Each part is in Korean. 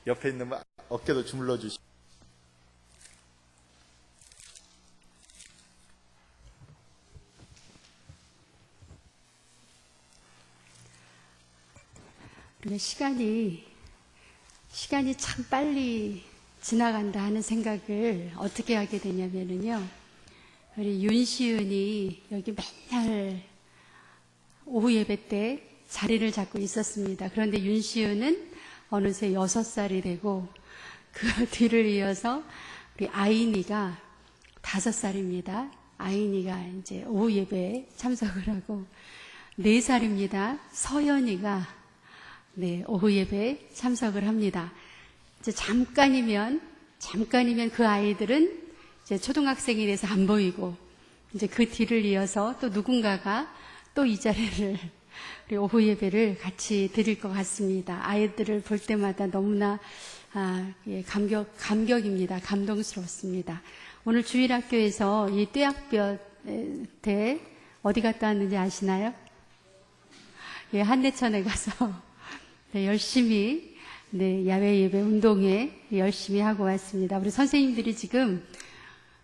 옆에 있는 분 어깨도 주물러 주시고. 우리가 시간이 참 빨리 지나간다 하는 생각을 어떻게 하게 되냐면요. 우리 윤시은이 여기 맨날 오후 예배 때 자리를 잡고 있었습니다. 그런데 윤시은은 어느새 6살이 되고 그 뒤를 이어서 우리 아이니가 5살입니다. 아이니가 이제 오후 예배에 참석을 하고 4살입니다. 서연이가 오후 예배에 참석을 합니다. 이제 잠깐이면 그 아이들은 이제 초등학생이 돼서 안 보이고 이제 그 뒤를 이어서 또 누군가가 또 이 자리를 우리 오후 예배를 같이 드릴 것 같습니다. 아이들을 볼 때마다 너무나 감격입니다. 감동스럽습니다. 오늘 주일학교에서 이 떼약볕에 어디 갔다 왔는지 아시나요? 한대천에 가서 열심히 야외 예배 운동회 열심히 하고 왔습니다. 우리 선생님들이 지금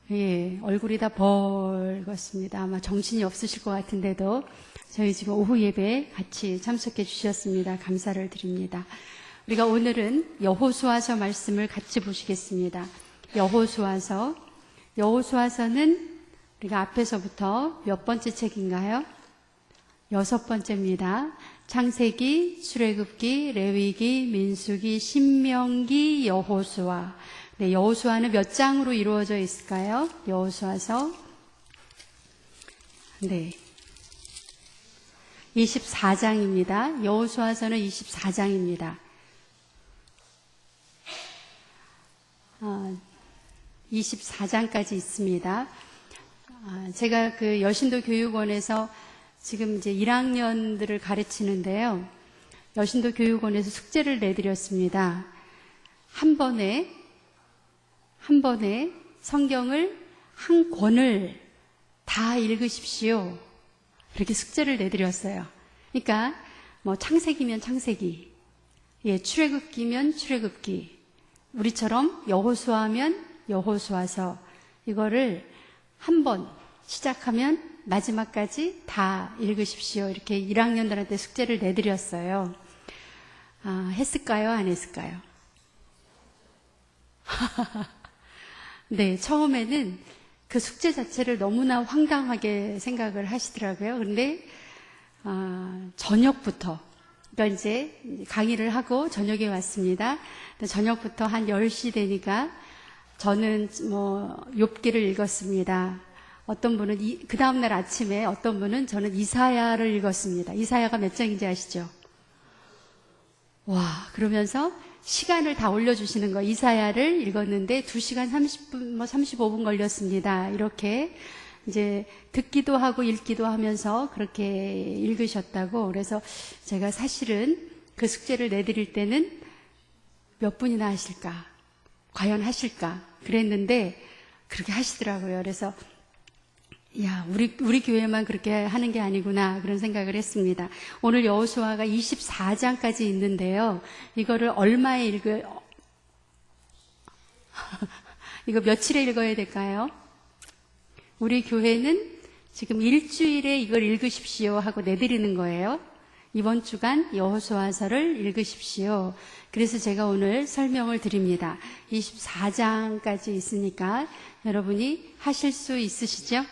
얼굴이 다 벌겋습니다. 아마 정신이 없으실 것 같은데도 저희 지금 오후 예배에 같이 참석해 주셨습니다. 감사를 드립니다. 우리가 오늘은 여호수아서 말씀을 같이 보시겠습니다. 여호수아서는 우리가 앞에서부터 몇 번째 책인가요? 6번째입니다. 창세기, 출애굽기, 레위기, 민수기, 신명기, 여호수아. 여호수아는 몇 장으로 이루어져 있을까요? 여호수아서 24장입니다. 여호수아서는 24장입니다. 24장까지 있습니다. 제가 그 여신도 교육원에서 지금 이제 1학년들을 가르치는데요. 여신도 교육원에서 숙제를 내드렸습니다. 한 번에 성경을 한 권을 다 읽으십시오. 이렇게 숙제를 내드렸어요. 그러니까 창세기면 창세기, 출애굽기면 출애굽기, 우리처럼 여호수아면 여호수아서, 이거를 한 번 시작하면 마지막까지 다 읽으십시오. 이렇게 1학년들한테 숙제를 내드렸어요. 했을까요? 안 했을까요? 처음에는 그 숙제 자체를 너무나 황당하게 생각을 하시더라고요. 그런데 저녁부터, 그러니까 이제 강의를 하고 저녁에 왔습니다. 저녁부터 한 10시 되니까 저는 욥기를 읽었습니다. 어떤 분은 그 다음날 아침에 어떤 분은 저는 이사야를 읽었습니다. 이사야가 몇 장인지 아시죠? 와, 그러면서 시간을 다 올려주시는 거. 이사야를 읽었는데 2시간 30분, 35분 걸렸습니다. 이렇게 이제 듣기도 하고 읽기도 하면서 그렇게 읽으셨다고. 그래서 제가 사실은 그 숙제를 내드릴 때는 몇 분이나 하실까? 과연 하실까? 그랬는데 그렇게 하시더라고요. 그래서 우리 교회만 그렇게 하는 게 아니구나, 그런 생각을 했습니다. 오늘 여호수아가 24장까지 있는데요. 이거를 얼마에 이거 며칠에 읽어야 될까요? 우리 교회는 지금 일주일에 이걸 읽으십시오 하고 내드리는 거예요. 이번 주간 여호수아서를 읽으십시오. 그래서 제가 오늘 설명을 드립니다. 24장까지 있으니까 여러분이 하실 수 있으시죠?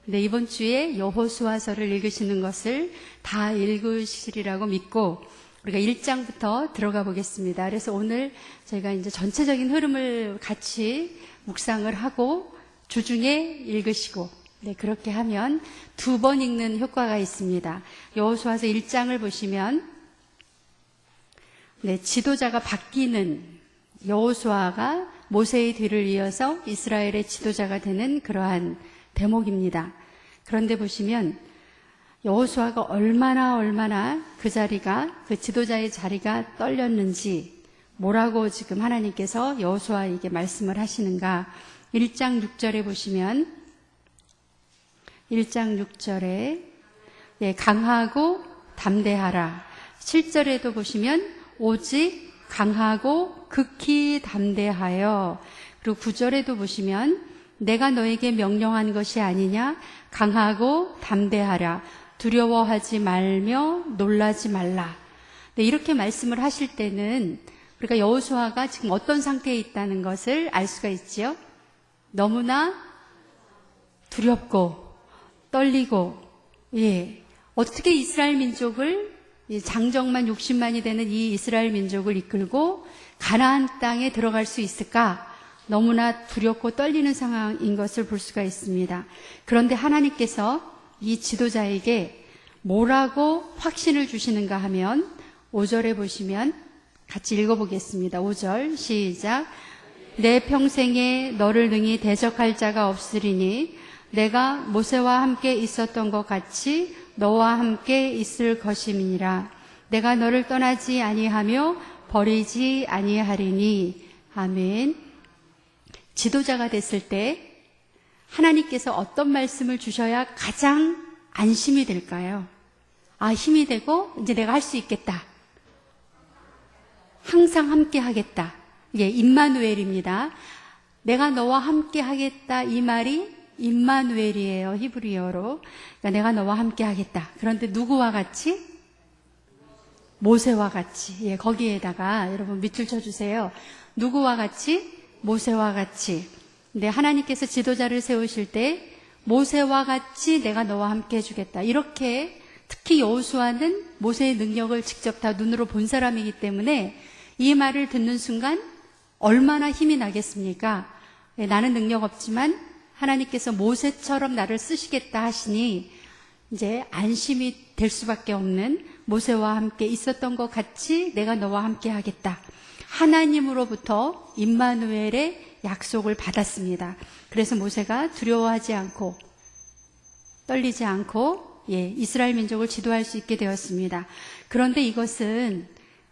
이번 주에 여호수아서를 읽으시는 것을 다 읽으시리라고 믿고 우리가 1장부터 들어가 보겠습니다. 그래서 오늘 저희가 이제 전체적인 흐름을 같이 묵상을 하고 주중에 읽으시고, 그렇게 하면 2번 읽는 효과가 있습니다. 여호수아서 1장을 보시면 지도자가 바뀌는, 여호수아가 모세의 뒤를 이어서 이스라엘의 지도자가 되는 그러한 대목입니다. 그런데 보시면 여호수아가 얼마나 그 자리가, 그 지도자의 자리가 떨렸는지, 뭐라고 지금 하나님께서 여호수아에게 말씀을 하시는가. 1장 6절에 보시면 1장 6절에 강하고 담대하라. 7절에도 보시면 오직 강하고 극히 담대하여. 그리고 9절에도 보시면 내가 너에게 명령한 것이 아니냐. 강하고 담대하라. 두려워하지 말며 놀라지 말라. 네, 이렇게 말씀을 하실 때는 우리가 여호수아가 지금 어떤 상태에 있다는 것을 알 수가 있지요. 너무나 두렵고 떨리고, 어떻게 이스라엘 민족을, 장정만 60만이 되는 이 이스라엘 민족을 이끌고 가나안 땅에 들어갈 수 있을까? 너무나 두렵고 떨리는 상황인 것을 볼 수가 있습니다. 그런데 하나님께서 이 지도자에게 뭐라고 확신을 주시는가 하면 5절에 보시면 같이 읽어보겠습니다. 5절 시작. 내 평생에 너를 능히 대적할 자가 없으리니 내가 모세와 함께 있었던 것 같이 너와 함께 있을 것임이니라. 내가 너를 떠나지 아니하며 버리지 아니하리니. 아멘. 지도자가 됐을 때 하나님께서 어떤 말씀을 주셔야 가장 안심이 될까요? 힘이 되고 이제 내가 할 수 있겠다. 항상 함께 하겠다. 임마누엘입니다. 내가 너와 함께 하겠다. 이 말이 임마누엘이에요. 히브리어로. 그러니까 내가 너와 함께 하겠다. 그런데 누구와 같이? 모세와 같이. 거기에다가 여러분 밑줄 쳐주세요. 누구와 같이? 모세와 같이. 근데 하나님께서 지도자를 세우실 때 모세와 같이 내가 너와 함께 해주겠다. 이렇게 특히 여호수아는 모세의 능력을 직접 다 눈으로 본 사람이기 때문에 이 말을 듣는 순간 얼마나 힘이 나겠습니까? 나는 능력 없지만 하나님께서 모세처럼 나를 쓰시겠다 하시니 이제 안심이 될 수밖에 없는, 모세와 함께 있었던 것 같이 내가 너와 함께 하겠다. 하나님으로부터 임마누엘의 약속을 받았습니다. 그래서 모세가 두려워하지 않고 떨리지 않고 이스라엘 민족을 지도할 수 있게 되었습니다. 그런데 이것은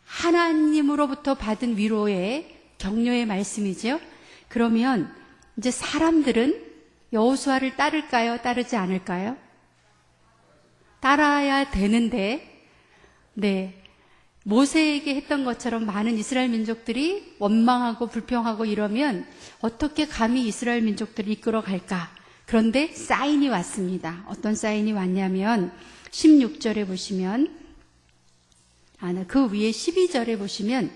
하나님으로부터 받은 위로의 격려의 말씀이죠. 그러면 이제 사람들은 여호수아를 따를까요? 따르지 않을까요? 따라야 되는데, 모세에게 했던 것처럼 많은 이스라엘 민족들이 원망하고 불평하고 이러면 어떻게 감히 이스라엘 민족들을 이끌어 갈까? 그런데 사인이 왔습니다. 어떤 사인이 왔냐면 16절에 보시면, 그 위에 12절에 보시면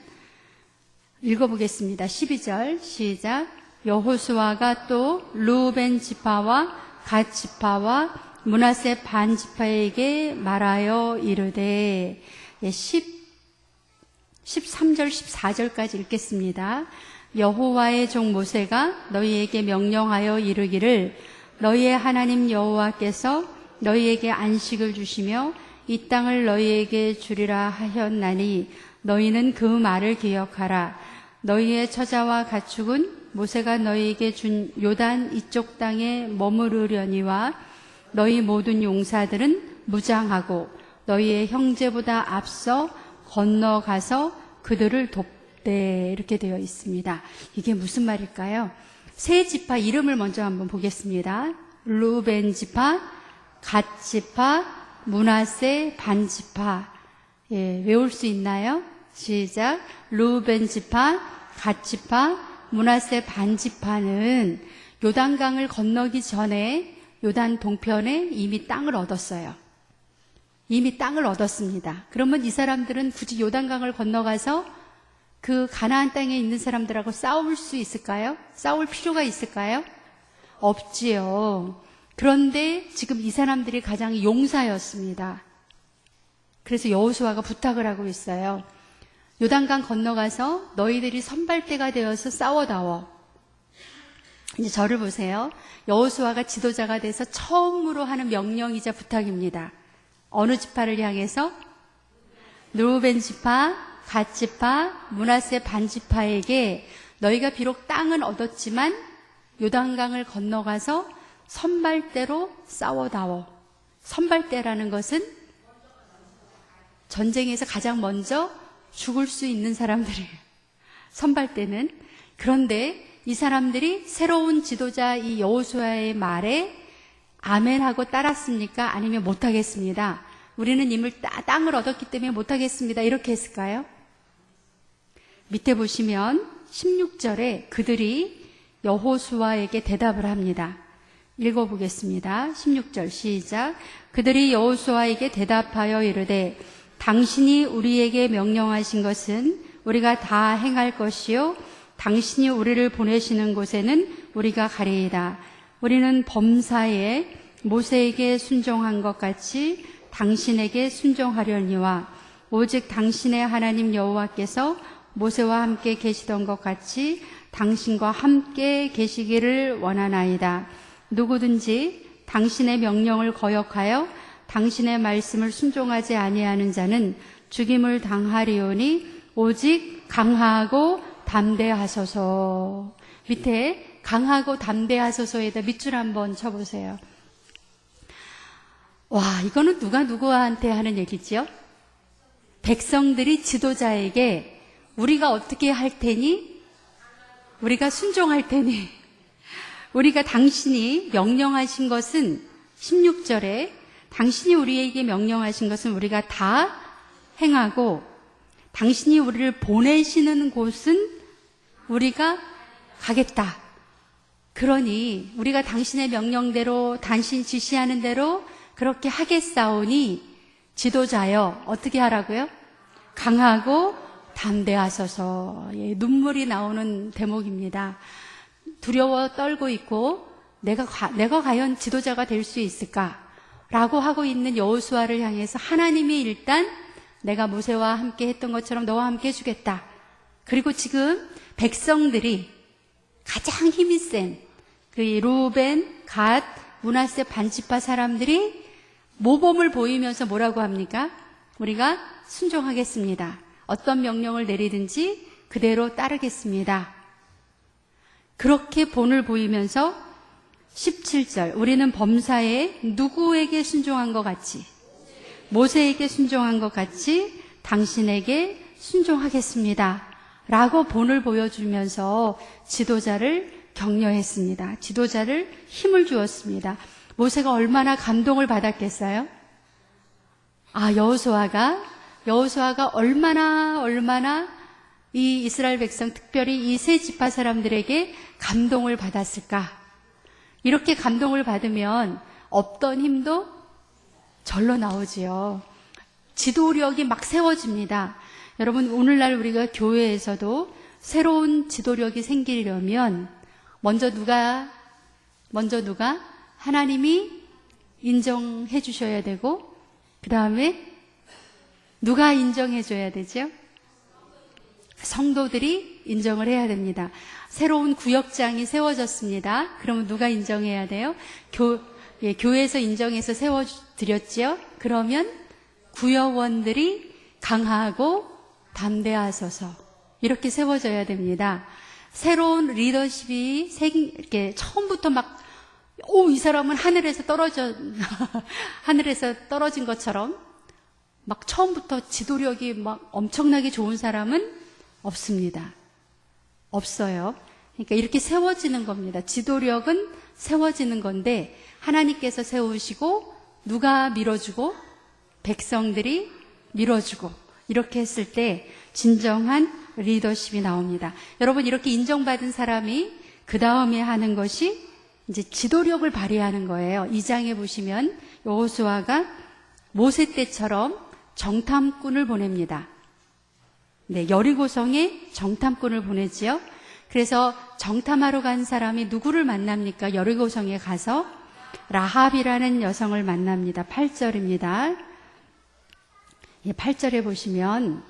읽어보겠습니다. 12절 시작. 여호수아가 또 르우벤 지파와 갓 지파와 므낫세 반 지파에게 말하여 이르되, 13절 14절까지 읽겠습니다. 여호와의 종 모세가 너희에게 명령하여 이르기를 너희의 하나님 여호와께서 너희에게 안식을 주시며 이 땅을 너희에게 주리라 하였나니 너희는 그 말을 기억하라. 너희의 처자와 가축은 모세가 너희에게 준 요단 이쪽 땅에 머무르려니와 너희 모든 용사들은 무장하고 너희의 형제보다 앞서 건너가서 그들을 돕되. 이렇게 되어 있습니다. 이게 무슨 말일까요? 세 지파 이름을 먼저 한번 보겠습니다. 르우벤 지파, 갓 지파, 므낫세 반 지파. 외울 수 있나요? 시작. 르우벤 지파, 갓 지파, 므낫세 반 지파는 요단강을 건너기 전에 요단 동편에 이미 땅을 얻었어요. 이미 땅을 얻었습니다. 그러면 이 사람들은 굳이 요단강을 건너가서 그 가나안 땅에 있는 사람들하고 싸울 수 있을까요? 싸울 필요가 있을까요? 없지요. 그런데 지금 이 사람들이 가장 용사였습니다. 그래서 여호수아가 부탁을 하고 있어요. 요단강 건너가서 너희들이 선발대가 되어서 싸워다워. 이제 저를 보세요. 여호수아가 지도자가 돼서 처음으로 하는 명령이자 부탁입니다. 어느 지파를 향해서? 르우벤 지파, 갓 지파, 므낫세 반 지파에게 너희가 비록 땅은 얻었지만 요단강을 건너가서 선발대로 싸워다워. 선발대라는 것은 전쟁에서 가장 먼저 죽을 수 있는 사람들이에요. 선발대는. 그런데 이 사람들이 새로운 지도자 이 여호수아의 말에 아멘하고 따랐습니까? 아니면 못하겠습니다. 우리는 이미 땅을 얻었기 때문에 못하겠습니다. 이렇게 했을까요? 밑에 보시면 16절에 그들이 여호수아에게 대답을 합니다. 읽어보겠습니다. 16절 시작. 그들이 여호수아에게 대답하여 이르되 당신이 우리에게 명령하신 것은 우리가 다 행할 것이요 당신이 우리를 보내시는 곳에는 우리가 가리이다. 우리는 범사에 모세에게 순종한 것 같이 당신에게 순종하려니와 오직 당신의 하나님 여호와께서 모세와 함께 계시던 것 같이 당신과 함께 계시기를 원하나이다. 누구든지 당신의 명령을 거역하여 당신의 말씀을 순종하지 아니하는 자는 죽임을 당하리오니 오직 강하고 담대하소서. 밑에 강하고 담대하소서에다 밑줄 한번 쳐보세요. 와, 이거는 누가 누구한테 하는 얘기죠? 백성들이 지도자에게 우리가 어떻게 할 테니? 우리가 순종할 테니? 우리가 당신이 명령하신 것은 16절에 당신이 우리에게 명령하신 것은 우리가 다 행하고 당신이 우리를 보내시는 곳은 우리가 가겠다. 그러니 우리가 당신의 명령대로 당신 지시하는 대로 그렇게 하겠사오니 지도자여 어떻게 하라고요? 강하고 담대하소서. 예, 눈물이 나오는 대목입니다. 두려워 떨고 있고 내가 과연 지도자가 될 수 있을까? 라고 하고 있는 여호수아를 향해서 하나님이 일단 내가 모세와 함께 했던 것처럼 너와 함께 해주겠다. 그리고 지금 백성들이 가장 힘이 센 그 루벤, 갓, 므낫세 반지파 사람들이 모범을 보이면서 뭐라고 합니까? 우리가 순종하겠습니다. 어떤 명령을 내리든지 그대로 따르겠습니다. 그렇게 본을 보이면서 17절 우리는 범사에 누구에게 순종한 것 같이 모세에게 순종한 것 같이 당신에게 순종하겠습니다. 라고 본을 보여주면서 지도자를 격려했습니다. 지도자를 힘을 주었습니다. 모세가 얼마나 감동을 받았겠어요? 여호수아가 얼마나 이 이스라엘 백성, 특별히 이 세 지파 사람들에게 감동을 받았을까? 이렇게 감동을 받으면 없던 힘도 절로 나오지요. 지도력이 막 세워집니다. 여러분, 오늘날 우리가 교회에서도 새로운 지도력이 생기려면 먼저 누가 하나님이 인정해 주셔야 되고 그 다음에 누가 인정해 줘야 되죠? 성도들이 인정을 해야 됩니다. 새로운 구역장이 세워졌습니다. 그러면 누가 인정해야 돼요? 교회에서 인정해서 세워드렸지요? 그러면 구역원들이 강하고 담대하소서 이렇게 세워져야 됩니다. 새로운 리더십이 이렇게 처음부터 이 사람은 하늘에서 떨어진 것처럼 막 처음부터 지도력이 막 엄청나게 좋은 사람은 없습니다. 없어요. 그러니까 이렇게 세워지는 겁니다. 지도력은 세워지는 건데 하나님께서 세우시고 누가 밀어주고 백성들이 밀어주고 이렇게 했을 때 진정한 리더십이 나옵니다. 여러분, 이렇게 인정받은 사람이 그 다음에 하는 것이 이제 지도력을 발휘하는 거예요. 2장에 보시면 여호수아가 모세 때처럼 정탐꾼을 보냅니다. 네, 여리고성에 정탐꾼을 보내지요. 그래서 정탐하러 간 사람이 누구를 만납니까? 여리고성에 가서 라합이라는 여성을 만납니다. 8절입니다. 8절에 보시면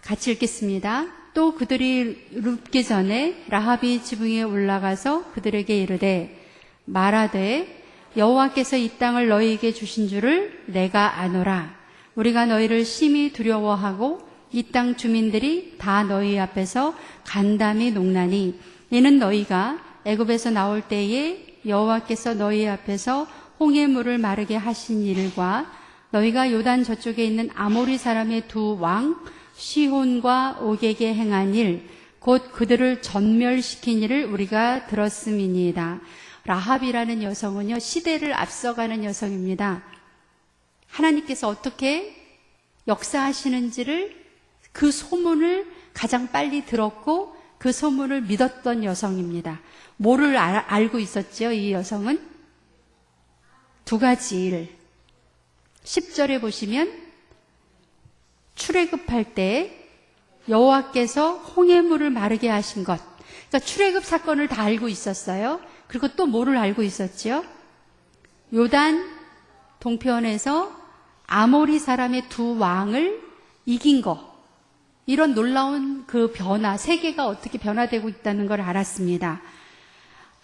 같이 읽겠습니다. 또 그들이 눕기 전에 라합이 지붕에 올라가서 그들에게 이르되 말하되 여호와께서 이 땅을 너희에게 주신 줄을 내가 아노라. 우리가 너희를 심히 두려워하고 이 땅 주민들이 다 너희 앞에서 간담이 녹나니 이는 너희가 애굽에서 나올 때에 여호와께서 너희 앞에서 홍해 물을 마르게 하신 일과 너희가 요단 저쪽에 있는 아모리 사람의 두 왕 시혼과 옥에게 행한 일, 곧 그들을 전멸시킨 일을 우리가 들었음이니이다. 라합이라는 여성은요, 시대를 앞서가는 여성입니다. 하나님께서 어떻게 역사하시는지를 그 소문을 가장 빨리 들었고 그 소문을 믿었던 여성입니다. 뭐를 알고 있었죠? 이 여성은 두 가지 일. 10절에 보시면 출애굽할 때 여호와께서 홍해물을 마르게 하신 것. 그러니까 출애굽 사건을 다 알고 있었어요. 그리고 또 뭐를 알고 있었죠? 요단 동편에서 아모리 사람의 두 왕을 이긴 것. 이런 놀라운 그 변화, 세계가 어떻게 변화되고 있다는 걸 알았습니다.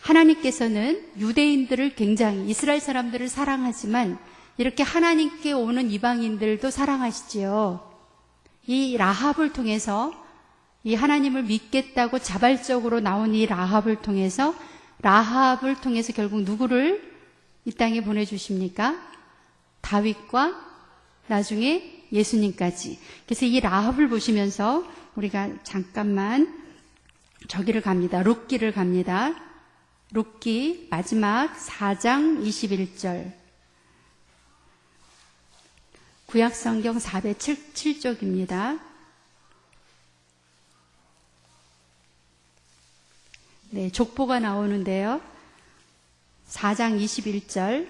하나님께서는 유대인들을 굉장히, 이스라엘 사람들을 사랑하지만 이렇게 하나님께 오는 이방인들도 사랑하시지요. 이 라합을 통해서, 이 하나님을 믿겠다고 자발적으로 나온 이 라합을 통해서 결국 누구를 이 땅에 보내주십니까? 다윗과 나중에 예수님까지. 그래서 이 라합을 보시면서 우리가 잠깐만 저기를 갑니다. 룻기를 갑니다. 룻기 마지막 4장 21절. 구약성경 407쪽입니다. 네, 족보가 나오는데요. 4장 21절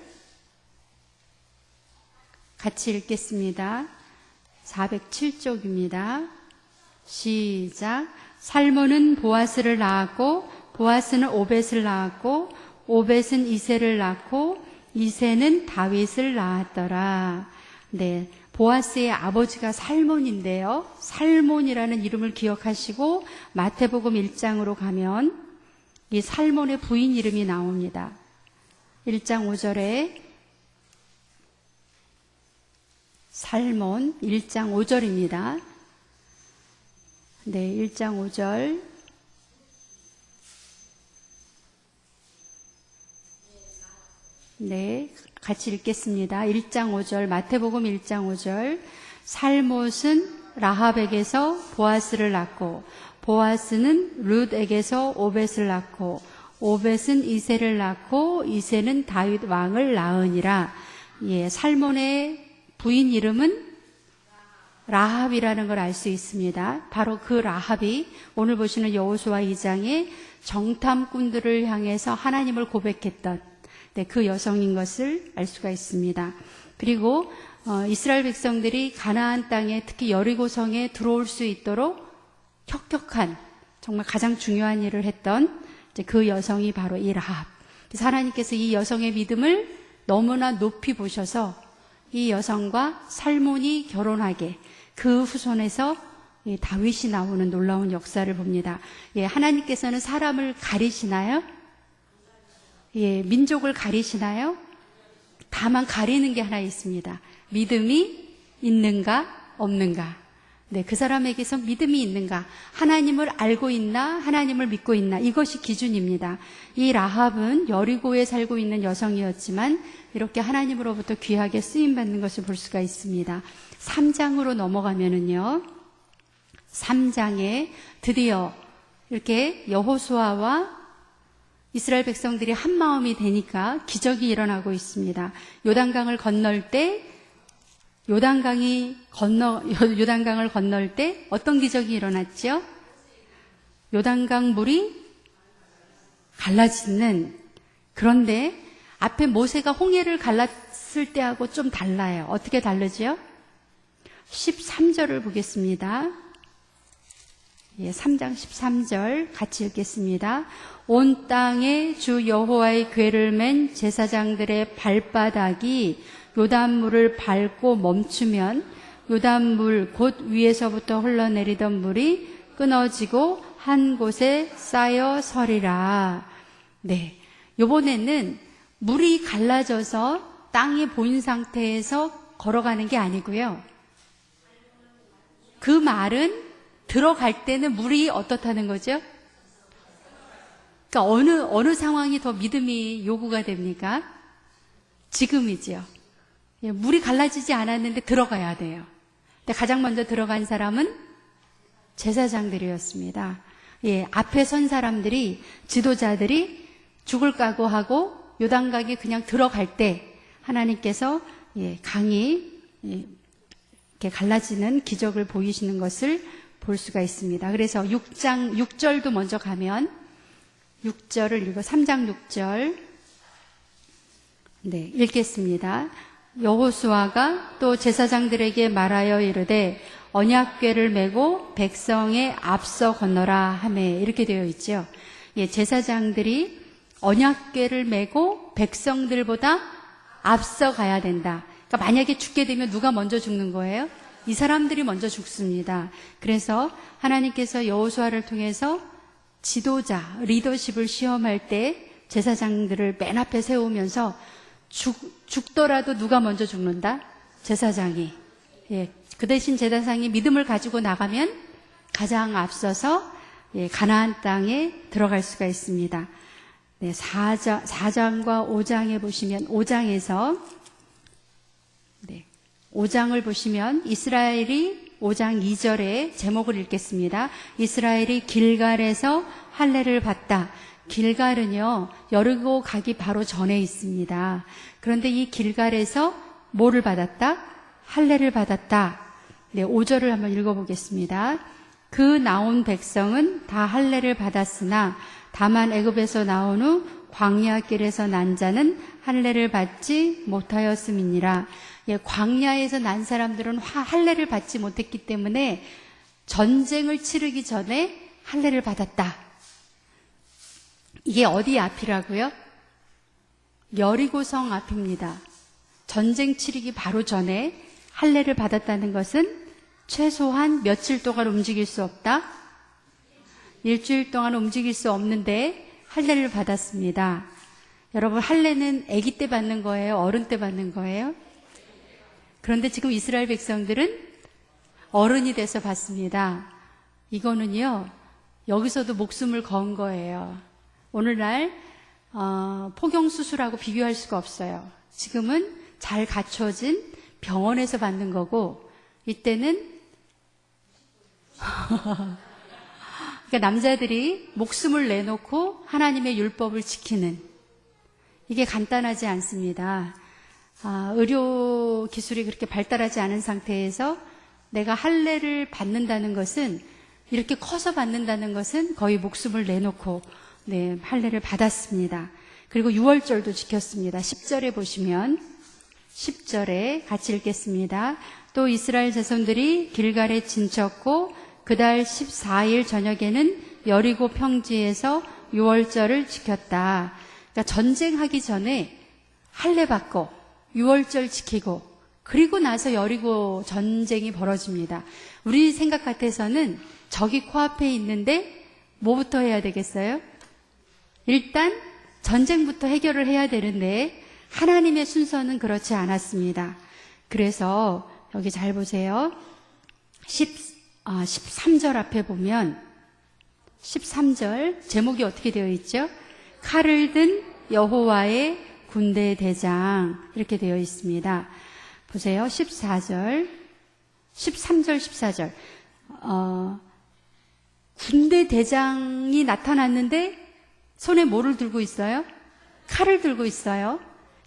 같이 읽겠습니다. 407쪽입니다. 시작. 살몬은 보아스를 낳았고 보아스는 오벳을 낳았고 오벳은 이새를 낳고 이새는 다윗을 낳았더라. 네, 보아스의 아버지가 살몬인데요. 살몬이라는 이름을 기억하시고 마태복음 1장으로 가면 이 살몬의 부인 이름이 나옵니다. 1장 5절에 살몬 1장 5절입니다. 네, 1장 5절. 네, 같이 읽겠습니다. 1장 5절, 마태복음 1장 5절. 살못은 라합에게서 보아스를 낳고 보아스는 룻에게서 오벳을 낳고 오벳은 이새를 낳고 이새는 다윗 왕을 낳으니라. 예, 살몬의 부인 이름은 라합이라는 걸 알 수 있습니다. 바로 그 라합이 오늘 보시는 여호수아 2장에 정탐꾼들을 향해서 하나님을 고백했던 그 여성인 것을 알 수가 있습니다. 그리고 이스라엘 백성들이 가나안 땅에 특히 여리고성에 들어올 수 있도록 혁혁한 정말 가장 중요한 일을 했던 그 여성이 바로 이 라합. 그래서 하나님께서 이 여성의 믿음을 너무나 높이 보셔서 이 여성과 살몬이 결혼하게 그 후손에서 다윗이 나오는 놀라운 역사를 봅니다. 예, 하나님께서는 사람을 가리시나요? 예, 민족을 가리시나요? 다만 가리는 게 하나 있습니다. 믿음이 있는가 없는가. 네, 그 사람에게서 믿음이 있는가, 하나님을 알고 있나, 하나님을 믿고 있나, 이것이 기준입니다. 이 라합은 여리고에 살고 있는 여성이었지만 이렇게 하나님으로부터 귀하게 쓰임받는 것을 볼 수가 있습니다. 3장으로 넘어가면은요, 3장에 드디어 이렇게 여호수아와 이스라엘 백성들이 한 마음이 되니까 기적이 일어나고 있습니다. 요단강을 건널 때 요단강을 건널 때 어떤 기적이 일어났죠? 요단강 물이 갈라지는. 그런데 앞에 모세가 홍해를 갈랐을 때하고 좀 달라요. 어떻게 다르죠? 13절을 보겠습니다. 예, 3장 13절 같이 읽겠습니다. 온 땅에 주 여호와의 궤를 맨 제사장들의 발바닥이 요단물을 밟고 멈추면 요단물 곧 위에서부터 흘러내리던 물이 끊어지고 한 곳에 쌓여 서리라. 네, 이번에는 물이 갈라져서 땅이 보인 상태에서 걸어가는 게 아니고요. 그 말은 들어갈 때는 물이 어떻다는 거죠? 그러니까 어느 상황이 더 믿음이 요구가 됩니까? 지금이죠. 물이 갈라지지 않았는데 들어가야 돼요. 근데 가장 먼저 들어간 사람은 제사장들이었습니다. 예, 앞에 선 사람들이, 지도자들이 죽을 각오하고 요단강에 그냥 들어갈 때 하나님께서 강이 이렇게 갈라지는 기적을 보이시는 것을 볼 수가 있습니다. 그래서 6장 6절도 먼저 가면 6절을 읽어 3장 6절 네, 읽겠습니다. 여호수아가 또 제사장들에게 말하여 이르되 언약궤를 메고 백성의 앞서 건너라 하매 이렇게 되어 있죠. 예, 제사장들이 언약궤를 메고 백성들보다 앞서 가야 된다. 그러니까 만약에 죽게 되면 누가 먼저 죽는 거예요? 이 사람들이 먼저 죽습니다. 그래서 하나님께서 여호수아를 통해서 지도자, 리더십을 시험할 때 제사장들을 맨 앞에 세우면서 죽더라도 누가 먼저 죽는다? 제사장이. 예, 그 대신 제사장이 믿음을 가지고 나가면 가장 앞서서 예, 가나안 땅에 들어갈 수가 있습니다. 네, 4장과 5장에 보시면 5장에서 네, 5장을 보시면 이스라엘이 5장 2절에 제목을 읽겠습니다. 이스라엘이 길갈에서 할례를 받다. 길갈은요, 여리고 가기 바로 전에 있습니다. 그런데 이 길갈에서 뭐를 받았다? 할례를 받았다. 네, 5절을 한번 읽어보겠습니다. 그 나온 백성은 다 할례를 받았으나 다만 애굽에서 나온 후 광야 길에서 난 자는 할례를 받지 못하였음이니라. 예, 광야에서 난 사람들은 할례를 받지 못했기 때문에 전쟁을 치르기 전에 할례를 받았다. 이게 어디 앞이라고요? 여리고성 앞입니다. 전쟁 치르기 바로 전에 할례를 받았다는 것은 최소한 며칠 동안 움직일 수 없다? 일주일 동안 움직일 수 없는데 할례를 받았습니다. 여러분, 할례는 아기 때 받는 거예요? 어른 때 받는 거예요? 그런데 지금 이스라엘 백성들은 어른이 돼서 받습니다. 이거는요, 여기서도 목숨을 건 거예요. 오늘날 포경수술하고 비교할 수가 없어요. 지금은 잘 갖춰진 병원에서 받는 거고, 이때는 그러니까 남자들이 목숨을 내놓고 하나님의 율법을 지키는, 이게 간단하지 않습니다. 의료 기술이 그렇게 발달하지 않은 상태에서 내가 할례를 받는다는 것은, 이렇게 커서 받는다는 것은 거의 목숨을 내놓고 네, 할례를 받았습니다. 그리고 유월절도 지켰습니다. 10절에 보시면 10절에 같이 읽겠습니다. 또 이스라엘 자손들이 길갈에 진쳤고 그달 14일 저녁에는 여리고 평지에서 유월절을 지켰다. 그러니까 전쟁하기 전에 할례 받고 유월절 지키고 그리고 나서 여리고 전쟁이 벌어집니다. 우리 생각 같아서는 적이 코앞에 있는데 뭐부터 해야 되겠어요? 일단 전쟁부터 해결을 해야 되는데 하나님의 순서는 그렇지 않았습니다. 그래서 여기 잘 보세요. 13절 앞에 보면 13절 제목이 어떻게 되어 있죠? 칼을 든 여호와의 군대 대장 이렇게 되어 있습니다. 보세요. 14절 13절 14절 군대 대장이 나타났는데 손에 뭐를 들고 있어요? 칼을 들고 있어요.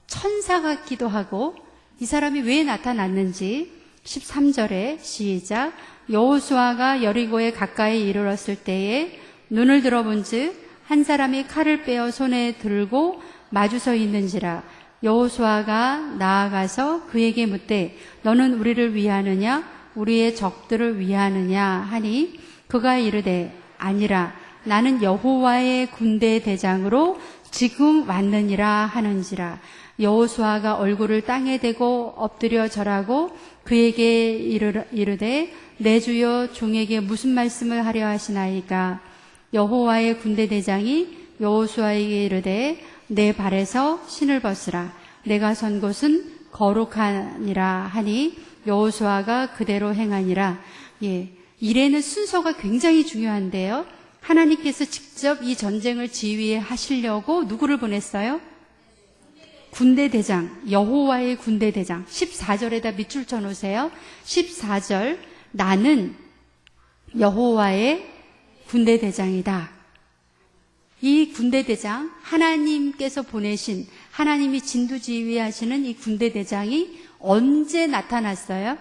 천사 같기도 하고 이 사람이 왜 나타났는지 13절에 시작. 여호수아가 여리고에 가까이 이르렀을 때에 눈을 들어본즉 한 사람이 칼을 빼어 손에 들고 마주서 있는지라. 여호수아가 나아가서 그에게 묻되 너는 우리를 위하느냐 우리의 적들을 위하느냐 하니 그가 이르되 아니라 나는 여호와의 군대 대장으로 지금 왔느니라 하는지라. 여호수아가 얼굴을 땅에 대고 엎드려 절하고 그에게 이르되 내 주여 종에게 무슨 말씀을 하려 하시나이까. 여호와의 군대 대장이 여호수아에게 이르되 내 발에서 신을 벗으라. 내가 선 곳은 거룩하니라 하니 여호수아가 그대로 행하니라. 예, 일에는 순서가 굉장히 중요한데요. 하나님께서 직접 이 전쟁을 지휘하시려고 누구를 보냈어요? 군대 대장, 여호와의 군대 대장. 14절에다 밑줄 쳐놓으세요. 14절, 나는 여호와의 군대 대장이다. 이 군대 대장, 하나님께서 보내신, 하나님이 진두지휘하시는 이 군대 대장이 언제 나타났어요?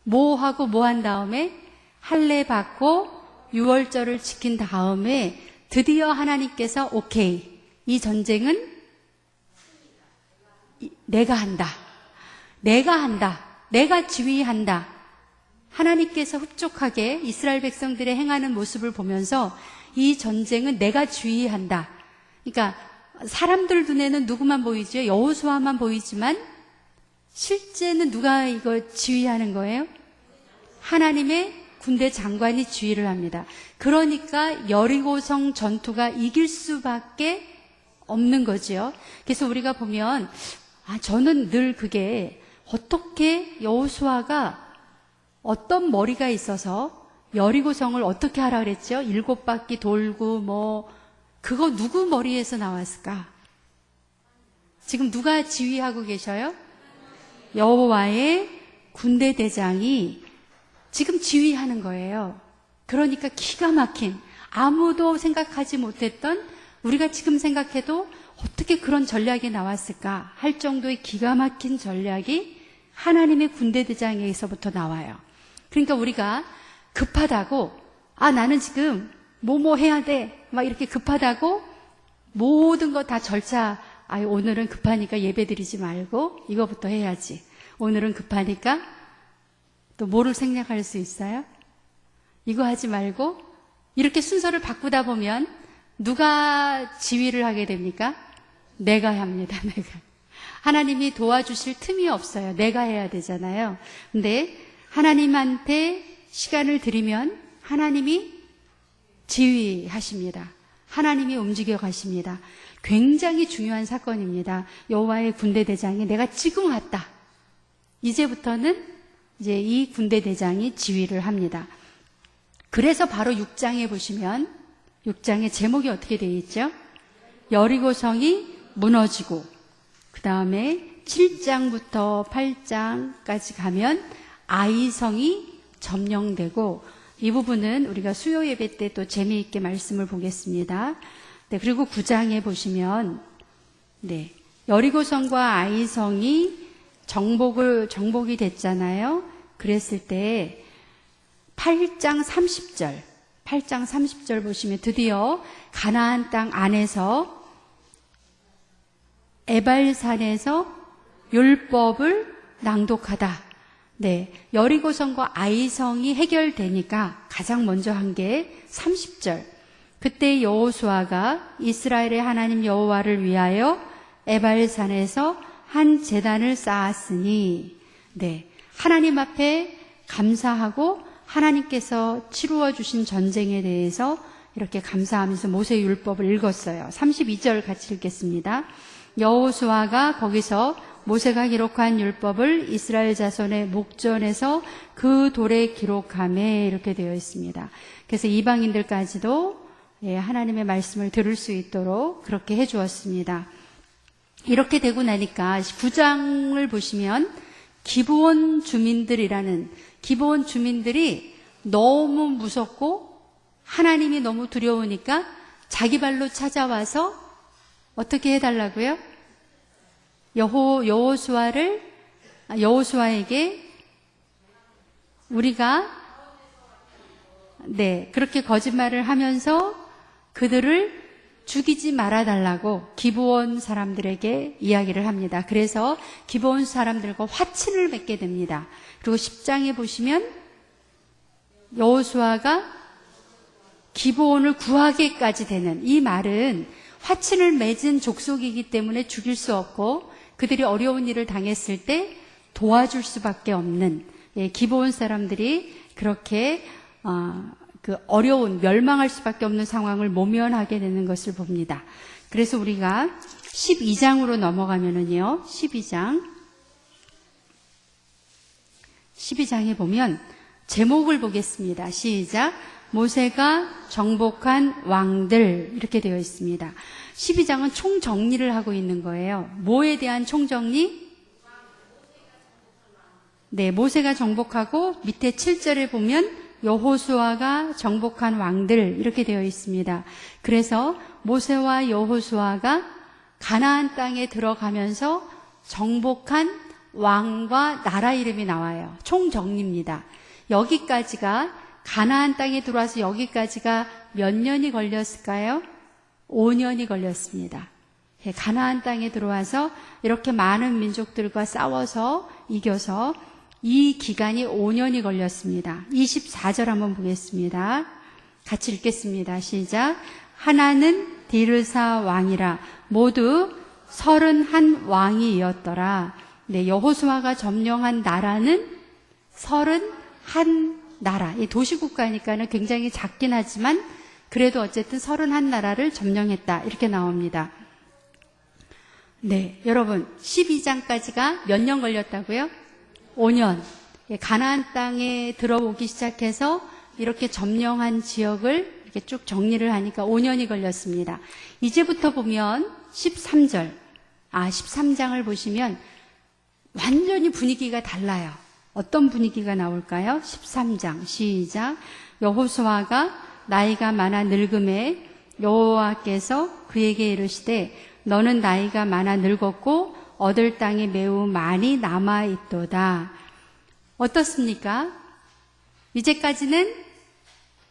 뭐 하고 뭐 한 다음에 할례 받고 유월절을 지킨 다음에 드디어 하나님께서 오케이, 이 전쟁은 내가 한다. 내가 지휘한다. 하나님께서 흡족하게 이스라엘 백성들의 행하는 모습을 보면서 이 전쟁은 내가 지휘한다. 그러니까 사람들 눈에는 누구만 보이죠? 여호수아만 보이지만 실제는 누가 이거 지휘하는 거예요? 하나님의 군대 장관이 지휘를 합니다. 그러니까 여리고성 전투가 이길 수밖에 없는 거지요. 그래서 우리가 보면 저는 늘 그게 어떻게 여호수아가 어떤 머리가 있어서 여리고성을 어떻게 하라 그랬죠? 7바퀴 돌고 그거 누구 머리에서 나왔을까? 지금 누가 지휘하고 계셔요? 여호와의 군대 대장이 지금 지휘하는 거예요. 그러니까 기가 막힌, 아무도 생각하지 못했던, 우리가 지금 생각해도 어떻게 그런 전략이 나왔을까 할 정도의 기가 막힌 전략이 하나님의 군대 대장에서부터 나와요. 그러니까 우리가 급하다고, 나는 지금 뭐뭐 해야 돼, 막 이렇게 급하다고 모든 거 다 절차, 오늘은 급하니까 예배 드리지 말고 이거부터 해야지. 오늘은 급하니까 또 뭐를 생략할 수 있어요? 이거 하지 말고, 이렇게 순서를 바꾸다 보면 누가 지휘를 하게 됩니까? 내가 합니다. 내가. 하나님이 도와주실 틈이 없어요. 내가 해야 되잖아요. 근데 하나님한테 시간을 드리면 하나님이 지휘하십니다. 하나님이 움직여 가십니다. 굉장히 중요한 사건입니다. 여호와의 군대 대장이 내가 지금 왔다. 이제부터는 이제 이 군대 대장이 지휘를 합니다. 그래서 바로 6장에 보시면 6장의 제목이 어떻게 되어 있죠? 여리고성이 무너지고, 그 다음에 7장부터 8장까지 가면 아이성이 점령되고, 이 부분은 우리가 수요 예배 때 또 재미있게 말씀을 보겠습니다. 네, 그리고 9장에 보시면 여리고성과 아이성이 정복이 됐잖아요. 그랬을 때 8장 30절 보시면 드디어 가나안 땅 안에서 에발산에서 율법을 낭독하다. 여리고성과 아이성이 해결되니까 가장 먼저 한 게 30절. 그때 여호수아가 이스라엘의 하나님 여호와를 위하여 에발산에서 한 제단을 쌓았으니, 하나님 앞에 감사하고 하나님께서 치루어 주신 전쟁에 대해서 이렇게 감사하면서 모세 율법을 읽었어요. 32절 같이 읽겠습니다. 여호수아가 거기서 모세가 기록한 율법을 이스라엘 자손의 목전에서 그 돌에 기록하매, 이렇게 되어 있습니다. 그래서 이방인들까지도 하나님의 말씀을 들을 수 있도록 그렇게 해 주었습니다. 이렇게 되고 나니까 9장을 보시면 기브온 주민들이 너무 무섭고 하나님이 너무 두려우니까 자기 발로 찾아와서 어떻게 해달라고요? 여호수아에게 우리가 그렇게 거짓말을 하면서 그들을 죽이지 말아달라고 기브온 사람들에게 이야기를 합니다. 그래서 기브온 사람들과 화친을 맺게 됩니다. 그리고 10장에 보시면 여호수아가 기브온을 구하게까지 되는, 이 말은 화친을 맺은 족속이기 때문에 죽일 수 없고 그들이 어려운 일을 당했을 때 도와줄 수밖에 없는, 기브온 사람들이 그렇게 멸망할 수밖에 없는 상황을 모면하게 되는 것을 봅니다. 그래서 우리가 12장으로 넘어가면은요, 12장에 보면 제목을 보겠습니다. 시작. 모세가 정복한 왕들, 이렇게 되어 있습니다. 12장은 총정리를 하고 있는 거예요. 뭐에 대한 총정리? 모세가 정복하고, 밑에 7절에 보면 여호수아가 정복한 왕들, 이렇게 되어 있습니다. 그래서 모세와 여호수아가 가나안 땅에 들어가면서 정복한 왕과 나라 이름이 나와요. 총정리입니다. 여기까지가 가나안 땅에 들어와서 여기까지가 몇 년이 걸렸을까요? 5년이 걸렸습니다. 가나안 땅에 들어와서 이렇게 많은 민족들과 싸워서 이겨서 이 기간이 5년이 걸렸습니다. 24절 한번 보겠습니다. 같이 읽겠습니다. 시작. 하나는 디르사 왕이라 모두 31왕이었더라. 네, 여호수아가 점령한 나라는 31나라. 이 도시국가니까는 굉장히 작긴 하지만 그래도 어쨌든 31나라를 점령했다. 이렇게 나옵니다. 네, 여러분 12장까지가 몇 년 걸렸다고요? 5년. 가나안 땅에 들어오기 시작해서 이렇게 점령한 지역을 이렇게 쭉 정리를 하니까 5년이 걸렸습니다. 이제부터 보면 13장을 보시면 완전히 분위기가 달라요. 어떤 분위기가 나올까요? 13장 시작. 여호수아가 나이가 많아 늙음에 여호와께서 그에게 이르시되 너는 나이가 많아 늙었고 얻을 땅이 매우 많이 남아있도다. 어떻습니까? 이제까지는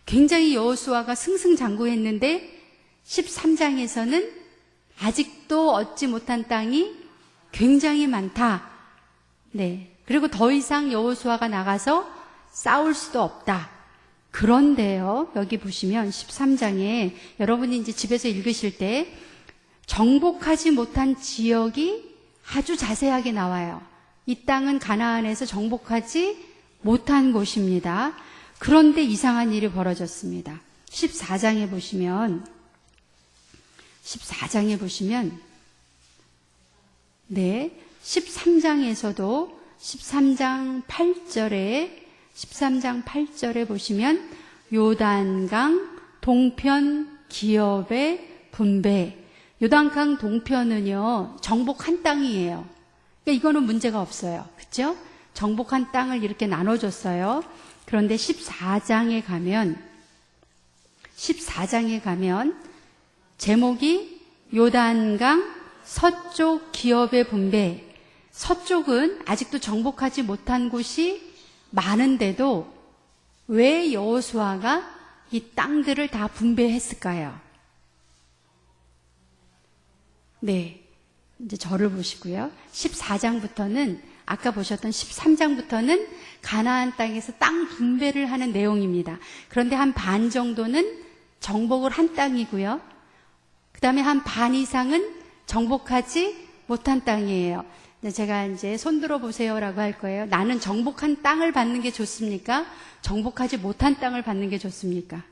굉장히 여호수아가 승승장구했는데 13장에서는 아직도 얻지 못한 땅이 굉장히 많다. 네. 그리고 더 이상 여호수아가 나가서 싸울 수도 없다. 그런데요, 여기 보시면 13장에 여러분이 이제 집에서 읽으실 때 정복하지 못한 지역이 아주 자세하게 나와요. 이 땅은 가나안에서 정복하지 못한 곳입니다. 그런데 이상한 일이 벌어졌습니다. 14장에 보시면 네, 13장에서도 13장 8절에 보시면 요단강 동편 기업의 분배. 요단강 동편은요, 정복한 땅이에요. 그러니까 이거는 문제가 없어요. 그렇죠? 정복한 땅을 이렇게 나눠줬어요. 그런데 14장에 가면 제목이 요단강 서쪽 기업의 분배. 서쪽은 아직도 정복하지 못한 곳이 많은데도 왜 여호수아가 이 땅들을 다 분배했을까요? 네, 이제 저를 보시고요. 14장부터는 아까 보셨던 13장부터는 가나안 땅에서 땅 분배를 하는 내용입니다. 그런데 한 반 정도는 정복을 한 땅이고요. 그 다음에 한 반 이상은 정복하지 못한 땅이에요. 제가 이제 손들어 보세요라고 할 거예요. 나는 정복한 땅을 받는 게 좋습니까? 정복하지 못한 땅을 받는 게 좋습니까?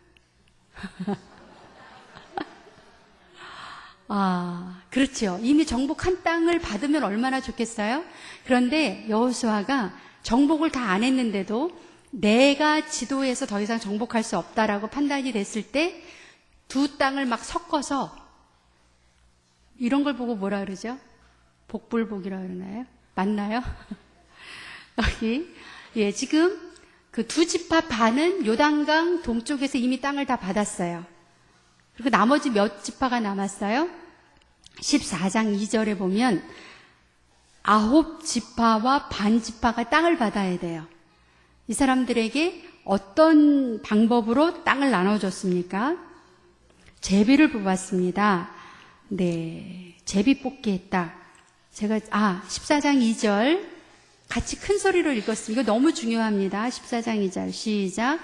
그렇죠. 이미 정복한 땅을 받으면 얼마나 좋겠어요? 그런데 여호수아가 정복을 다 안 했는데도 내가 지도에서 더 이상 정복할 수 없다라고 판단이 됐을 때 두 땅을 막 섞어서 이런 걸 보고 뭐라 그러죠? 복불복이라 그러나요? 맞나요? 여기 지금 그 두 지파 반은 요단강 동쪽에서 이미 땅을 다 받았어요. 그리고 나머지 몇 지파가 남았어요? 14장 2절에 보면 9지파와 반 지파가 땅을 받아야 돼요. 이 사람들에게 어떤 방법으로 땅을 나눠줬습니까? 제비를 뽑았습니다. 네, 제비 뽑기 했다. 제가 14장 2절 같이 큰 소리로 읽었습니다. 이거 너무 중요합니다. 14장 2절 시작.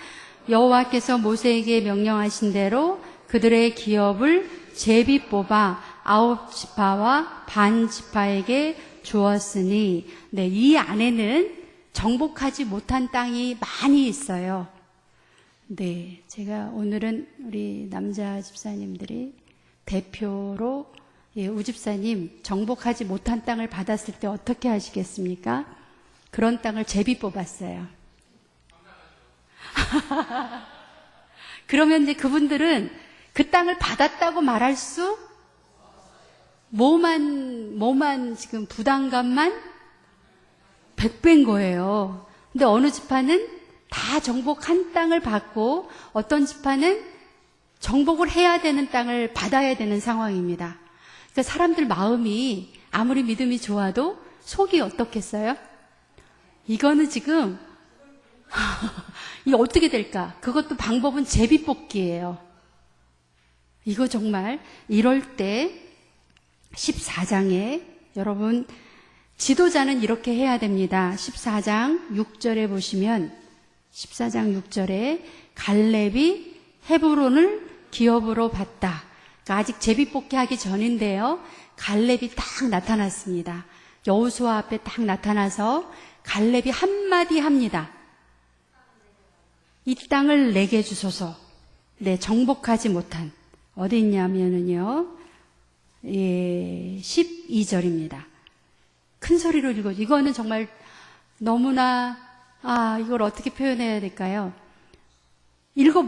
여호와께서 모세에게 명령하신 대로 그들의 기업을 제비 뽑아 9지파와 반 지파에게 주었으니, 네, 이 안에는 정복하지 못한 땅이 많이 있어요. 네, 제가 오늘은 우리 남자 집사님들이 대표로 우집사님 정복하지 못한 땅을 받았을 때 어떻게 하시겠습니까? 그런 땅을 제비 뽑았어요. 그러면 이제 그분들은 그 땅을 받았다고 말할 수, 뭐만 지금 부담감만 100배인 거예요. 근데 어느 지파는 다 정복한 땅을 받고 어떤 지파는 정복을 해야 되는 땅을 받아야 되는 상황입니다. 그러니까 사람들 마음이 아무리 믿음이 좋아도 속이 어떻겠어요? 이거는 지금 이게 어떻게 될까? 그것도 방법은 제비뽑기예요. 이거 정말 이럴 때 14장에 여러분 지도자는 이렇게 해야 됩니다. 14장 6절에 보시면 14장 6절에 갈렙이 헤브론을 기업으로 받다. 그러니까 아직 제비뽑기 하기 전인데요. 갈렙이 딱 나타났습니다. 여호수아 앞에 딱 나타나서 갈렙이 한마디 합니다. 이 땅을 내게 주소서. 네, 정복하지 못한. 어디 있냐면은요. 12절입니다. 큰 소리로 읽어. 이거는 정말 너무나 이걸 어떻게 표현해야 될까요?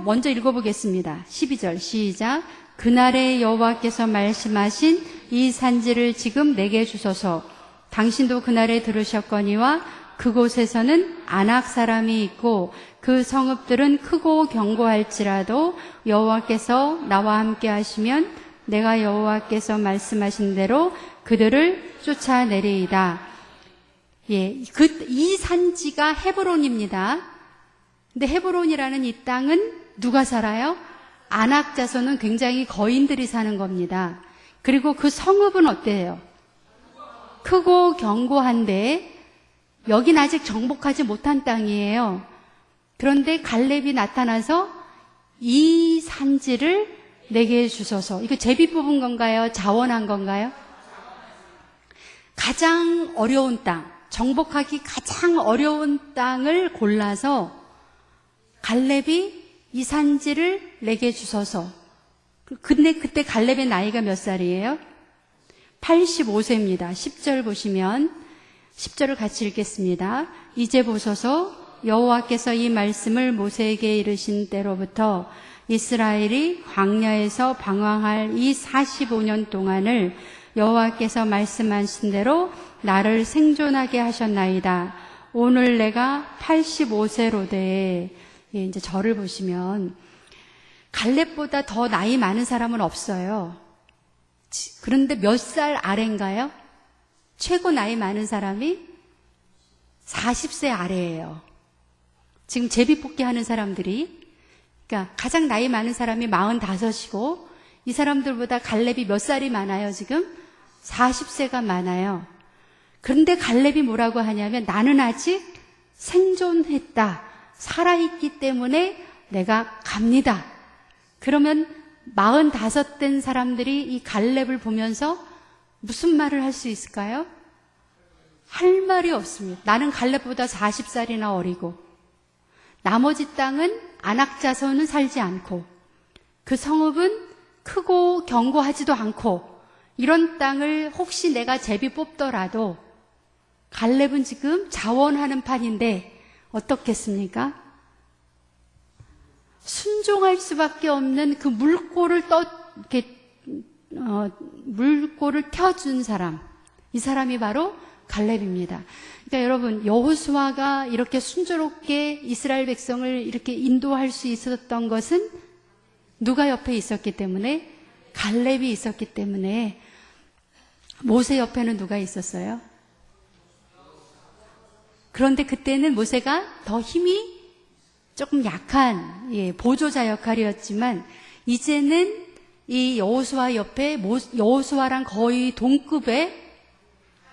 먼저 읽어보겠습니다. 12절 시작. 그날에 여호와께서 말씀하신 이 산지를 지금 내게 주소서. 당신도 그날에 들으셨거니와 그곳에서는 아낙 사람이 있고 그 성읍들은 크고 견고할지라도 여호와께서 나와 함께 하시면 내가 여호와께서 말씀하신 대로 그들을 쫓아내리이다. 예, 이 산지가 헤브론입니다. 근데 헤브론이라는 이 땅은 누가 살아요? 아낙 자손은 굉장히 거인들이 사는 겁니다. 그리고 그 성읍은 어때요? 크고 견고한데 여긴 아직 정복하지 못한 땅이에요. 그런데 갈렙이 나타나서 이 산지를 내게 주소서. 이거 제비 뽑은 건가요? 자원한 건가요? 가장 어려운 땅, 정복하기 가장 어려운 땅을 골라서 갈렙이 이 산지를 내게 주소서. 근데 그때 갈렙의 나이가 몇 살이에요? 85세입니다. 10절 보시면 10절을 같이 읽겠습니다. 이제 보소서 여호와께서 이 말씀을 모세에게 이르신 때로부터 이스라엘이 광야에서 방황할 이 45년 동안을 여호와께서 말씀하신 대로 나를 생존하게 하셨나이다. 오늘 내가 85세로되. 예, 이제 저를 보시면 갈렙보다 더 나이 많은 사람은 없어요. 그런데 몇 살 아래인가요? 최고 나이 많은 사람이 40세 아래예요. 지금 제비뽑기 하는 사람들이, 그러니까 가장 나이 많은 사람이 45이고 이 사람들보다 갈렙이 몇 살이 많아요? 지금 40세가 많아요. 그런데 갈렙이 뭐라고 하냐면 나는 아직 생존했다. 살아있기 때문에 내가 갑니다. 그러면 45 된 사람들이 이 갈렙을 보면서 무슨 말을 할 수 있을까요? 할 말이 없습니다. 나는 갈렙보다 40살이나 어리고 나머지 땅은 아낙 자손은 살지 않고 그 성읍은 크고 견고하지도 않고 이런 땅을 혹시 내가 제비 뽑더라도 갈렙은 지금 자원하는 판인데 어떻겠습니까? 순종할 수밖에 없는 그 물꼬를 물꼬를 켜준 사람, 이 사람이 바로 갈렙입니다. 그러니까 여러분, 여호수아가 이렇게 순조롭게 이스라엘 백성을 이렇게 인도할 수 있었던 것은 누가 옆에 있었기 때문에? 갈렙이 있었기 때문에. 모세 옆에는 누가 있었어요? 그런데 그때는 모세가 더 힘이 조금 약한 보조자 역할이었지만 이제는 이 여호수아 옆에 여호수아랑 거의 동급의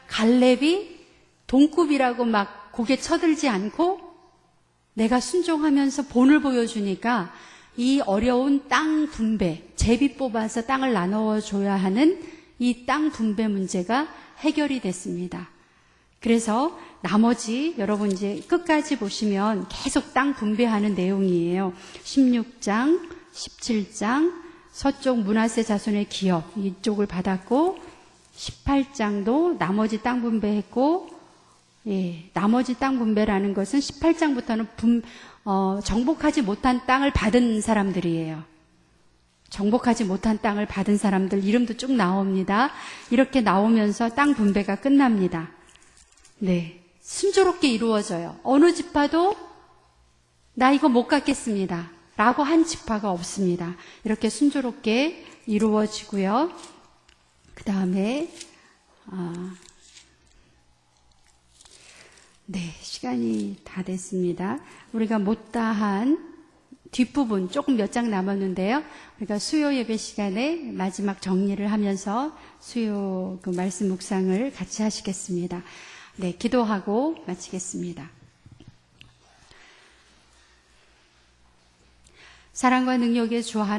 갈렙이 동급이라고 막 고개 쳐들지 않고 내가 순종하면서 본을 보여주니까 이 어려운 땅 분배, 제비 뽑아서 땅을 나눠줘야 하는 이 땅 분배 문제가 해결이 됐습니다. 그래서 나머지 여러분 이제 끝까지 보시면 계속 땅 분배하는 내용이에요. 16장, 17장 서쪽 므낫세 자손의 기업 이쪽을 받았고 18장도 나머지 땅 분배했고 나머지 땅 분배라는 것은 18장부터는 정복하지 못한 땅을 받은 사람들이에요. 정복하지 못한 땅을 받은 사람들 이름도 쭉 나옵니다. 이렇게 나오면서 땅 분배가 끝납니다. 네, 순조롭게 이루어져요. 어느 지파도 나 이거 못 갖겠습니다 라고 한 지파가 없습니다. 이렇게 순조롭게 이루어지고요. 그 다음에 네, 시간이 다 됐습니다. 우리가 못다한 뒷부분 조금 몇 장 남았는데요. 우리가 수요 예배 시간에 마지막 정리를 하면서 수요 그 말씀 묵상을 같이 하시겠습니다. 네, 기도하고 마치겠습니다. 사랑과 능력의 주 하나님